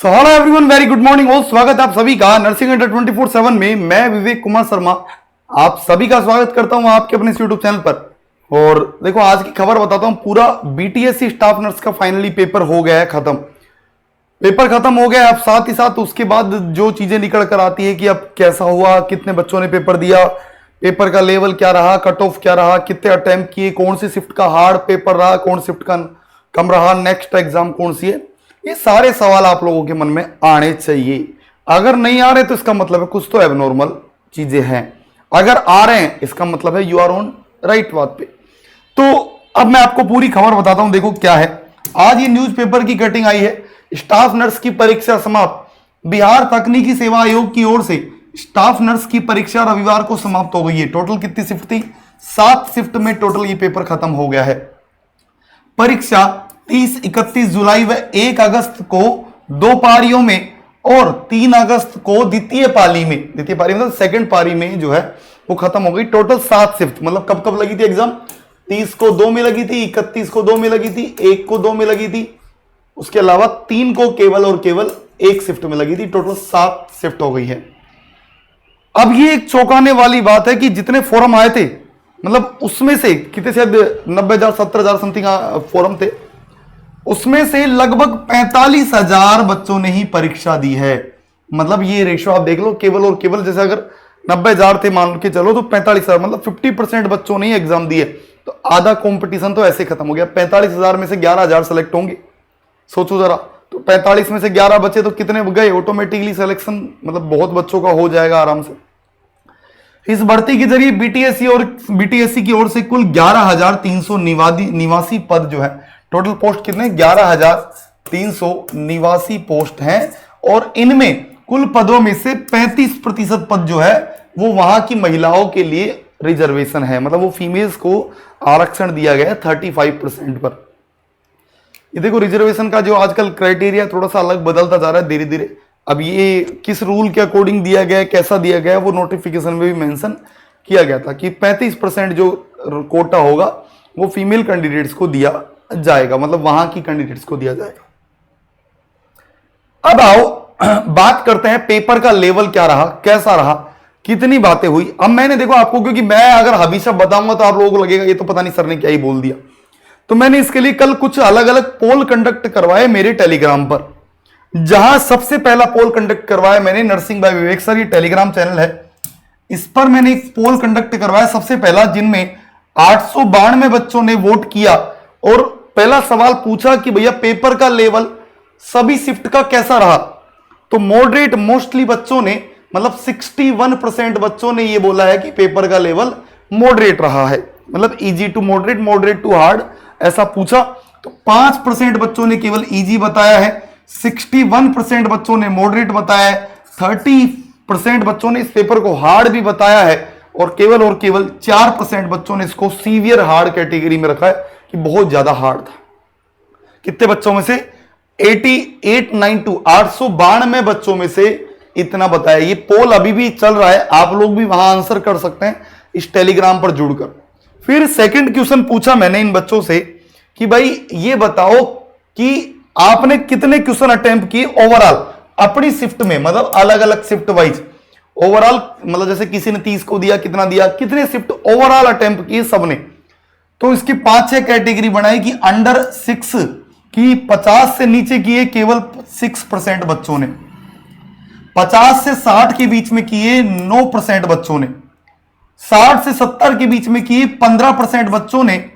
So hello everyone, very good morning और स्वागत है आप सभी का नर्सिंग अड्डा 24/7 में। मैं विवेक कुमार शर्मा आप सभी का स्वागत करता हूं आपके अपने यूट्यूब चैनल पर। और देखो आज की खबर बताता हूं, पूरा बीटीएससी स्टाफ नर्स का फाइनली पेपर हो गया है खत्म। पेपर खत्म हो गया। अब साथ ही साथ उसके बाद जो चीजें निकल कर आती है कि अब कैसा हुआ, कितने बच्चों ने पेपर दिया, पेपर का लेवल क्या रहा, कट ऑफ क्या रहा, कितने अटेम्प्ट किए, कौन सी शिफ्ट का हार्ड पेपर रहा, कौन शिफ्ट का कम रहा, नेक्स्ट एग्जाम कौन सी है, ये सारे सवाल आप लोगों के मन में आने चाहिए। अगर नहीं आ रहे तो इसका मतलब है कुछ तो एबनॉर्मल चीजें हैं। अगर आ रहे हैं इसका मतलब है यू आर ऑन राइट बात पे। तो अब मैं आपको पूरी खबर बताता हूं। देखो क्या है, आज ये न्यूज़पेपर की कटिंग आई है। स्टाफ नर्स की परीक्षा समाप्त। बिहार तकनीकी सेवा आयोग की ओर से स्टाफ नर्स की परीक्षा रविवार को समाप्त हो गई है। टोटल कितनी शिफ्ट थी? 7 शिफ्ट में टोटल ये पेपर खत्म हो गया है। परीक्षा 30, 31 जुलाई व 1 अगस्त को 2 पारियों में और 3 अगस्त को द्वितीय पारी मतलब सेकंड पारी में जो है वो खत्म हो गई। टोटल 7 शिफ्ट, मतलब कब कब लगी थी एग्जाम? 30 को 2 में लगी थी, 31 को 2 में लगी थी, 1 को 2 में लगी थी, उसके अलावा 3 को केवल और केवल 1 शिफ्ट में लगी थी। टोटल 7 शिफ्ट हो गई है। अब ये एक चौंकाने वाली बात है कि जितने फॉर्म आए थे, मतलब उसमें से कितने, शायद 90,000 70,000 समथिंग फॉर्म थे, उसमें से लगभग 45,000 बच्चों ने ही परीक्षा दी है। मतलब ये रेशो आप देख लो, केवल और केवल जैसे अगर 90,000 थे मान के चलो तो 45,000, मतलब 50% बच्चों ने ही एग्जाम दिए। तो आधा कंपटीशन तो ऐसे खत्म हो गया। 45,000 में से 11,000 सेलेक्ट होंगे, सोचो जरा। तो 45 में से 11 बचे तो कितने गए? ऑटोमेटिकली सिलेक्शन मतलब बहुत बच्चों का हो जाएगा आराम से। इस भर्ती के जरिए बीटीएससी की ओर से कुल 11,300 निवासी पद जो है, टोटल पोस्ट कितने? 11,300 निवासी पोस्ट हैं। और इनमें कुल पदों में से 35% पद जो है वो वहां की महिलाओं के लिए रिजर्वेशन है, मतलब वो फीमेल्स को आरक्षण दिया गया है 35% पर। ये देखो रिजर्वेशन का जो आजकल क्राइटेरिया थोड़ा सा अलग बदलता जा रहा है धीरे धीरे। अब ये किस रूल के अकॉर्डिंग दिया गया है, कैसा दिया गया है, वो नोटिफिकेशन में भी मेंशन किया गया था कि 35% जो कोटा होगा वो फीमेल कैंडिडेट्स को दिया जाएगा, मतलब वहां की कैंडिडेट्स को दिया जाएगा। अब आओ बात करते हैं पेपर का लेवल क्या रहा, कैसा रहा, कितनी बातें हुई। अब मैंने देखो आपको, क्योंकि मैं अगर हमेशा बताऊंगा तो आप लोगों को लगेगा ये तो पता नहीं सर ने क्या ही बोल दिया, तो मैंने इसके लिए कल कुछ अलग अलग पोल कंडक्ट करवाए मेरे टेलीग्राम पर। जहां सबसे पहला पोल कंडक्ट करवाया मैंने नर्सिंग बाय विवेक सर, ये टेलीग्राम चैनल है, इस पर मैंने एक पोल कंडक्ट करवाया सबसे पहला, जिनमें 892 बच्चों ने वोट किया। और पहला सवाल पूछा कि भैया पेपर का लेवल सभी शिफ्ट का कैसा रहा? तो मॉडरेट मोस्टली बच्चों ने, मतलब 61% बच्चों ने ये बोला है कि पेपर का लेवल मॉडरेट रहा है, मतलब easy to moderate, moderate to hard, ऐसा पूछा। तो 5% बच्चों ने केवल इजी बताया है, 61% बच्चों ने मॉडरेट बताया है, 30% बच्चों ने इस पेपर को हार्ड भी बताया है, और केवल 4% बच्चों ने इसको सीवियर हार्ड कैटेगरी में रखा है कि बहुत ज्यादा हार्ड था। कितने बच्चों में से? 892 बच्चों में से इतना बताया। ये पोल अभी भी चल रहा है, आप लोग भी वहां आंसर कर सकते हैं इस टेलीग्राम पर जुड़कर। फिर सेकंड क्वेश्चन पूछा मैंने इन बच्चों से कि भाई ये बताओ कि आपने कितने क्वेश्चन अटेम्प्ट किए ओवरऑल अपनी शिफ्ट में, मतलब अलग अलग शिफ्ट वाइज ओवरऑल, मतलब जैसे किसी ने 30 को दिया, कितना दिया, कितने शिफ्ट ओवरऑल अटेम्प्ट किए सबने। तो इसकी 5-6 कैटेगरी बनाई कि अंडर 6 की 50 से नीचे किए केवल 6% बच्चों ने, 50 से 60 के बीच में किए 9% बच्चों ने, 60 से 70 के बीच में किए 15% बच्चों ने,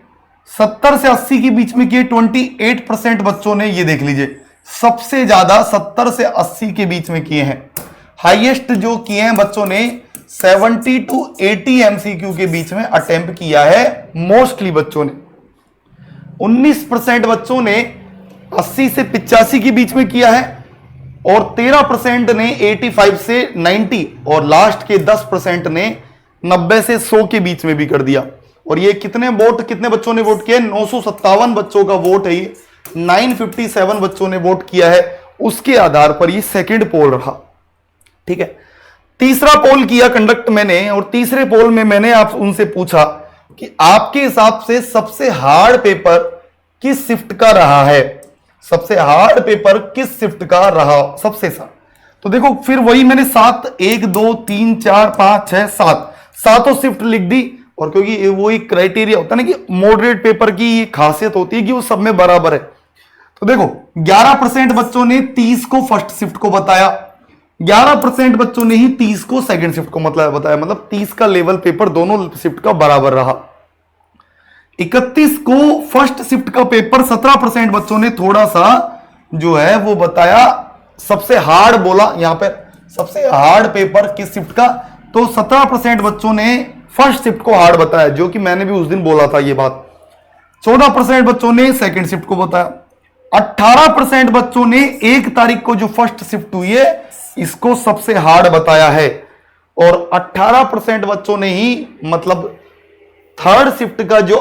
70 से 80 के बीच में किए 28% बच्चों ने। ये देख लीजिए सबसे ज्यादा 70 से 80 के बीच में किए हैं। हाईएस्ट जो किए हैं बच्चों ने 70 to 80 एमसीक्यू के बीच में अटेम्प्ट किया है मोस्टली बच्चों ने। 19% बच्चों ने 80 से 85 के बीच में किया है, और 13% ने 85 से 90, और लास्ट के 10% ने 90 से 100 के बीच में भी कर दिया। और ये कितने बच्चों ने वोट किया? 957 बच्चों का वोट है ये, 957 बच्चों ने वोट किया है। उसके आधार पर ये सेकंड पोल रहा। ठीक है, तीसरा पोल किया कंडक्ट मैंने, और तीसरे पोल में मैंने आप उनसे पूछा कि आपके हिसाब से सबसे हार्ड पेपर किस शिफ्ट का रहा है? सबसे हार्ड पेपर किस शिफ्ट का रहा सबसे सा। तो देखो फिर वही मैंने 7 1 2 3 4 5 6 7 सातों शिफ्ट लिख दी। और क्योंकि वो एक क्राइटेरिया होता है ना कि मॉडरेट पेपर की ये खासियत होती है कि वो सब में बराबर है। तो देखो 11% बच्चों ने 30 को फर्स्ट शिफ्ट को बताया, 11% बच्चों ने ही 30 को सेकंड शिफ्ट को मतलब बताया, मतलब 30 का लेवल पेपर दोनों शिफ्ट का बराबर रहा। 31 को फर्स्ट शिफ्ट का पेपर 17% बच्चों ने थोड़ा सा जो है वो बताया, सबसे हार्ड बोला यहां पर सबसे हार्ड पेपर किस शिफ्ट का, तो 17% बच्चों ने फर्स्ट शिफ्ट को हार्ड बताया, जो कि मैंने भी उस दिन बोला था ये बात। 14% बच्चों ने सेकंड शिफ्ट को बताया। 18% बच्चों ने 1 तारीख को जो फर्स्ट शिफ्ट हुई है इसको सबसे हार्ड बताया है। और 18% बच्चों ने ही मतलब थर्ड शिफ्ट का जो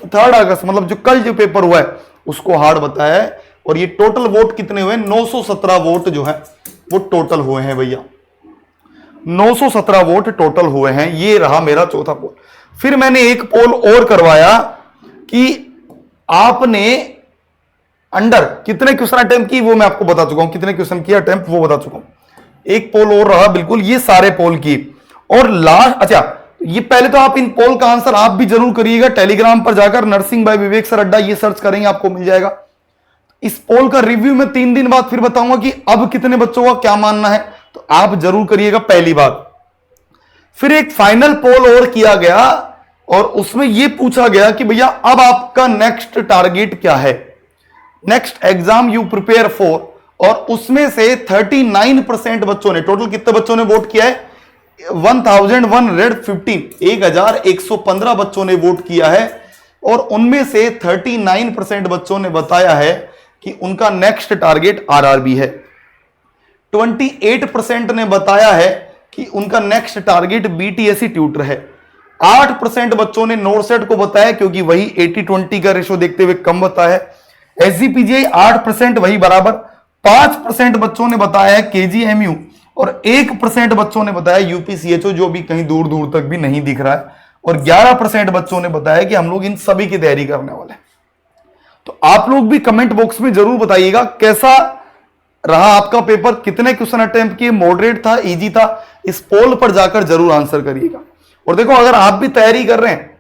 3 अगस्त मतलब जो कल जो पेपर हुआ है उसको हार्ड बताया है। और ये टोटल वोट कितने हुए, 917 वोट जो है वो टोटल हुए हैं भैया, 917 वोट टोटल हुए हैं। ये रहा मेरा चौथा पोल। फिर मैंने एक पोल और करवाया कि आपने अंडर कितने क्वेश्चन अटेम्प्ट की, वो मैं आपको बता चुका हूं, कितने क्वेश्चन किया अटेम्प्ट वो बता चुका हूं। एक पोल और रहा, बिल्कुल ये सारे पोल की। और लास्ट, अच्छा ये पहले तो आप इन पोल का आंसर आप भी जरूर करिएगा, टेलीग्राम पर जाकर नर्सिंग बाय विवेक सर अड्डा ये सर्च करेंगे आपको मिल जाएगा। इस पोल का रिव्यू मैं 3 दिन बाद फिर बताऊंगा कि अब कितने बच्चों का क्या मानना है, तो आप जरूर करिएगा पहली बात। फिर एक फाइनल पोल और किया गया और उसमें यह पूछा गया कि भैया अब आपका नेक्स्ट टारगेट क्या है, next exam you prepare for. और उसमें से 39% बच्चों ने, टोटल कितने बच्चों ने वोट किया है, 1115 बच्चों ने वोट किया है। और उनमें से 39% बच्चों ने बताया है कि उनका नेक्स्ट टारगेट आरआरबी है। 28% ने बताया है कि उनका नेक्स्ट टारगेट बीटीएससी ट्यूटर है। 8% बच्चों ने नोरसेट को बताया, क्योंकि वही 80-20 का रेशो देखते हुए कम बताया है। एसजीपीजीआई 8% वही बराबर। 5% बच्चों ने बताया है केजीएमयू और 1% बच्चों ने बताया यूपीसीएचओ, जो भी कहीं दूर दूर तक भी नहीं दिख रहा है। और 11% बच्चों ने बताया कि हम लोग इन सभी की तैयारी करने वाले हैं। तो आप लोग भी कमेंट बॉक्स में जरूर बताइएगा कैसा रहा आपका पेपर, कितने क्वेश्चन अटेम्प्ट किए, मॉडरेट था, इजी था, इस पोल पर जाकर जरूर आंसर करिएगा। और देखो अगर आप भी तैयारी कर रहे हैं,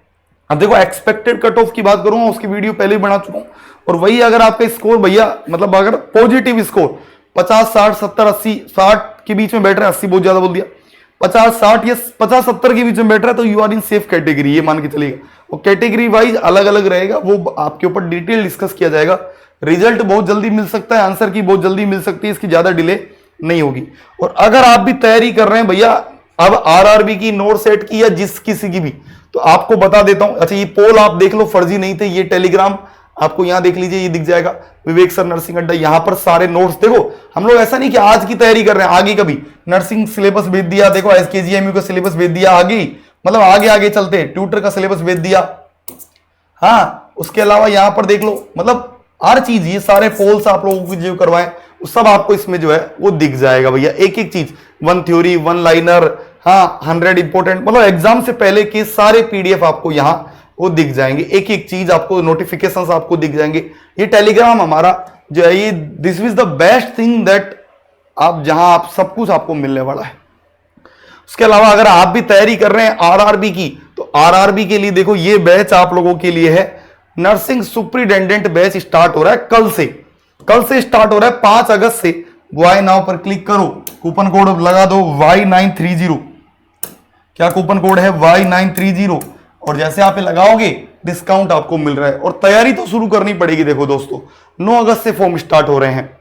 अब देखो एक्सपेक्टेड कट ऑफ की बात करूंगा, उसकी वीडियो पहले ही बना चुका हूं। और वही अगर आपका स्कोर भैया मतलब अगर पॉजिटिव स्कोर 50 60 70 80 60 के बीच में बैठ रहा है, 80 बहुत ज्यादा बोल दिया, 50 60 या 50 70 के बीच में बैठ रहा है, तो you are in safe category, ये मान के चलिएगा। और कैटेगरी वाइज अलग अलग रहेगा, वो आपके ऊपर डिटेल डिस्कस किया जाएगा। रिजल्ट बहुत जल्दी मिल सकता है, आंसर की बहुत जल्दी मिल सकती है, इसकी ज्यादा डिले नहीं होगी। और अगर आप भी तैयारी कर रहे हैं भैया अब आरआरबी की, नोरसेट की, या जिस किसी की भी, तो आपको बता देता हूं। अच्छा ये पोल आप देख लो, फर्जी नहीं थे, ये टेलीग्राम आपको यहां देख लीजिए, ये दिख जाएगा विवेक सर नर्सिंग अड्डा, यहां पर सारे नोट्स देखो। हम लोग ऐसा नहीं कि आज की तैयारी कर रहे हैं, आगे कभी नर्सिंग सिलेबस भेज दिया, देखो एसकेजीएमयू का सिलेबस भेज दिया, आगे मतलब आगे आगे चलते हैं, ट्यूटर का सिलेबस भेज दिया। हाँ उसके अलावा यहां पर देख लो, मतलब हर चीज, ये सारे पोल्स आप लोगों को जो करवाएं वो सब आपको इसमें जो है वो दिख जाएगा भैया, एक एक चीज, 1 थ्योरी 1 लाइनर, हाँ 100 इंपोर्टेंट, मतलब एग्जाम से पहले के सारे पीडीएफ आपको यहां वो दिख जाएंगे, एक एक चीज आपको, नोटिफिकेशंस आपको दिख जाएंगे। ये टेलीग्राम हमारा जो है ये this is the best thing that आप जहां आप सब कुछ आपको मिलने वाला है। उसके अलावा अगर आप भी तैयारी कर रहे हैं आरआरबी की, तो आरआरबी के लिए देखो ये बैच आप लोगों के लिए है, नर्सिंग सुपरिटेंडेंट बैच स्टार्ट हो रहा है कल से स्टार्ट हो रहा है 5 अगस्त से। वाई नाउ पर क्लिक करो, कूपन कोड लगा दो Y930, क्या कूपन कोड है Y930, और जैसे आप लगाओगे डिस्काउंट आपको मिल रहा है। और तैयारी तो शुरू करनी पड़ेगी, देखो दोस्तों 9 अगस्त से फॉर्म स्टार्ट हो रहे हैं।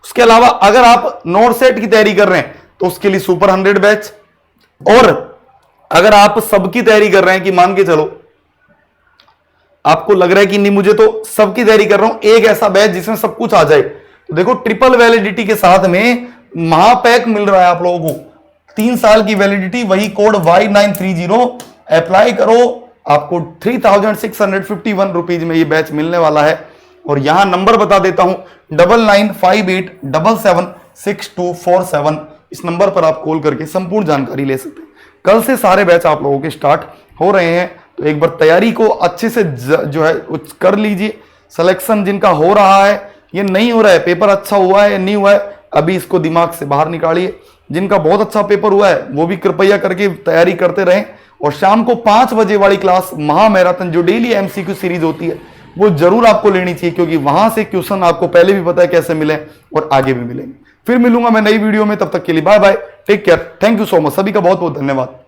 उसके अलावा अगर आप नोरसेट की तैयारी कर रहे हैं तो उसके लिए सुपर 100 बैच, और अगर आप सबकी तैयारी कर रहे हैं कि मान के चलो आपको लग रहा है कि नहीं मुझे तो सबकी तैयारी कर रहा हूं, एक ऐसा बैच जिसमें सब कुछ आ जाए, तो देखो ट्रिपल वैलिडिटी के साथ में महापैक मिल रहा है आप लोगों को, 3 साल की वैलिडिटी, वही कोड Y930 अप्लाई करो, आपको 3651 रुपीज में ये बैच मिलने वाला है। और यहां नंबर बता देता हूं 9958776247, इस नंबर पर आप कॉल करके संपूर्ण जानकारी ले सकते हैं। कल से सारे बैच आप लोगों के स्टार्ट हो रहे हैं, तो एक बार तैयारी को अच्छे से जो है कर लीजिए। सिलेक्शन जिनका हो रहा है ये नहीं हो रहा है, पेपर अच्छा हुआ है या नहीं हुआ है, अभी इसको दिमाग से बाहर निकालिए। जिनका बहुत अच्छा पेपर हुआ है वो भी कृपया करके तैयारी करते रहें, और शाम को 5 बजे वाली क्लास महा मैराथन जो डेली एमसीक्यू सीरीज होती है वो जरूर आपको लेनी चाहिए, क्योंकि वहां से क्वेश्चन आपको पहले भी पता है कैसे मिले और आगे भी मिलेंगे। फिर मिलूंगा मैं नई वीडियो में, तब तक के लिए bye bye, take care, thank you so much, सभी का बहुत बहुत धन्यवाद।